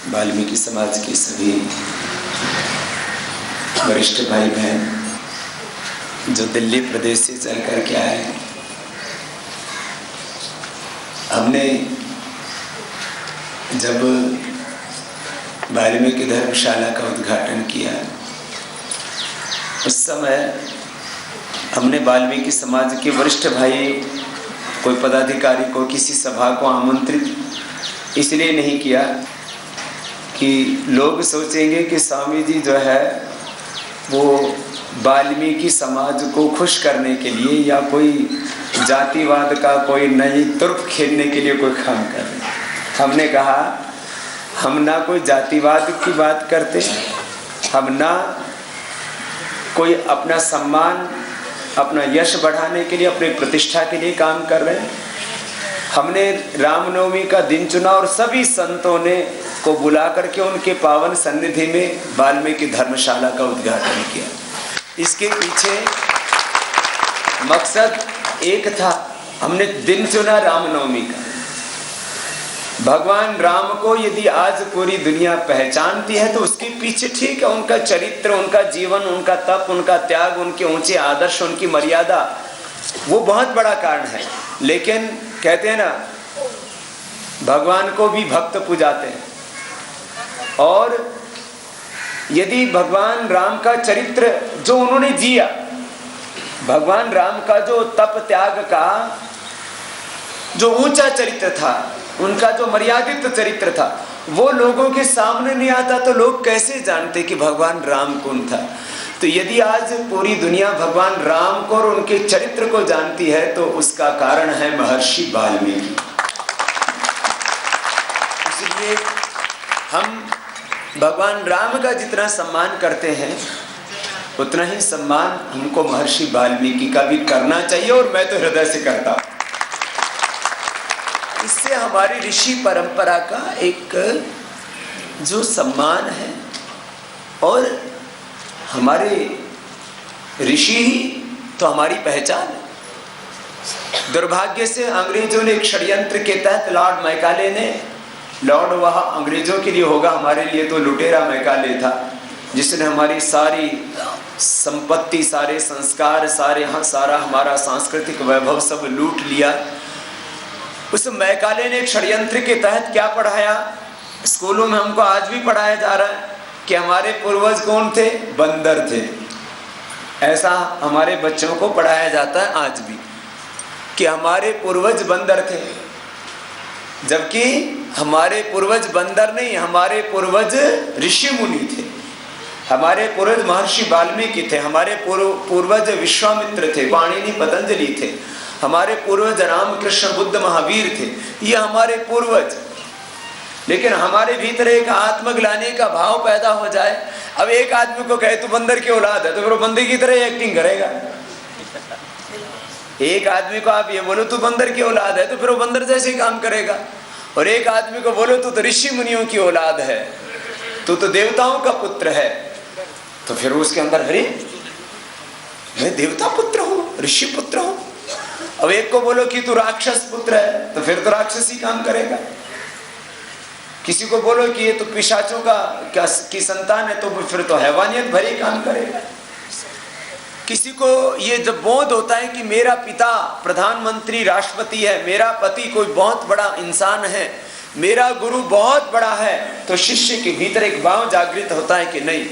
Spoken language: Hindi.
वाल्मीकि समाज के सभी वरिष्ठ भाई बहन जो दिल्ली प्रदेश से चल कर के आए, हमने जब वाल्मीकि धर्मशाला का उद्घाटन किया उस समय हमने वाल्मीकि समाज के वरिष्ठ भाई कोई पदाधिकारी को किसी सभा को आमंत्रित इसलिए नहीं किया कि लोग सोचेंगे कि स्वामी जी जो है वो वाल्मीकि समाज को खुश करने के लिए या कोई जातिवाद का कोई नई तुर्क खेलने के लिए कोई काम कर रहे हैं। हमने कहा हम ना कोई जातिवाद की बात करते, हम ना कोई अपना सम्मान अपना यश बढ़ाने के लिए अपनी प्रतिष्ठा के लिए काम कर रहे हैं। हमने रामनवमी का दिन चुना और सभी संतों ने को बुला करके उनके पावन सन्निधि में वाल्मीकि धर्मशाला का उद्घाटन किया। इसके पीछे मकसद एक था, हमने दिन चुना रामनवमी का। भगवान राम को यदि आज पूरी दुनिया पहचानती है तो उसके पीछे ठीक है उनका चरित्र, उनका जीवन, उनका तप, उनका त्याग, उनके ऊंचे आदर्श, उनकी मर्यादा, वो बहुत बड़ा कारण है। लेकिन कहते हैं ना, भगवान को भी भक्त पुजाते हैं। और यदि भगवान राम का चरित्र जो उन्होंने जिया, भगवान राम का जो तप त्याग का जो ऊंचा चरित्र था, उनका जो मर्यादित चरित्र था, वो लोगों के सामने नहीं आता तो लोग कैसे जानते कि भगवान राम कौन था। तो यदि आज पूरी दुनिया भगवान राम को और उनके चरित्र को जानती है तो उसका कारण है महर्षि वाल्मीकि। इसलिए हम भगवान राम का जितना सम्मान करते हैं उतना ही सम्मान हमको महर्षि वाल्मीकि का भी करना चाहिए, और मैं तो हृदय से करता हूं। इससे हमारी ऋषि परंपरा का एक जो सम्मान है, और हमारे ऋषि ही तो हमारी पहचान है। दुर्भाग्य से अंग्रेजों ने एक षड्यंत्र के तहत लॉर्ड मैकाले ने, लॉर्ड वह अंग्रेजों के लिए होगा, हमारे लिए तो लुटेरा मैकाले था, जिसने हमारी सारी संपत्ति, सारे संस्कार, सारा हमारा सांस्कृतिक वैभव सब लूट लिया। उस मैकाले ने एक षड्यंत्र के तहत क्या पढ़ाया, स्कूलों में हमको आज भी पढ़ाया जा रहा है कि हमारे पूर्वज कौन थे, बंदर थे। ऐसा हमारे बच्चों को पढ़ाया जाता है आज भी कि हमारे पूर्वज बंदर थे, जबकि हमारे पूर्वज बंदर नहीं, हमारे पूर्वज ऋषि मुनि थे। हमारे पूर्वज महर्षि वाल्मीकि थे, हमारे पूर्वज विश्वामित्र थे, पाणिनि पतंजलि थे, हमारे पूर्वज रामकृष्ण बुद्ध महावीर थे। ये हमारे पूर्वज। लेकिन हमारे भीतर एक आत्मग्लानि का भाव पैदा हो जाए। अब एक आदमी को कहे तू बंदर की औलाद है तो फिर वो बंदर की तरह एक्टिंग करेगा। एक आदमी को आप ये बोलो तू बंदर की औलाद है तो फिर वो बंदर जैसे काम करेगा। और एक आदमी को बोलो तू तो ऋषि मुनियों की औलाद है, तू तो देवताओं का पुत्र है, तो फिर उसके अंदर अरे मैं देवता पुत्र हूँ, ऋषि पुत्र हूँ। अब एक को बोलो कि तू राक्षस पुत्र है तो फिर तो राक्षसी काम करेगा। किसी को बोलो कि ये तो पिशाचों की संतान है तो फिर तो हैवानियत भरी काम करेगा। किसी को ये जब बोध होता है कि मेरा पिता प्रधानमंत्री राष्ट्रपति है, मेरा पति कोई बहुत बड़ा इंसान है, मेरा गुरु बहुत बड़ा है, तो शिष्य के भीतर एक भाव जागृत होता है कि नहीं,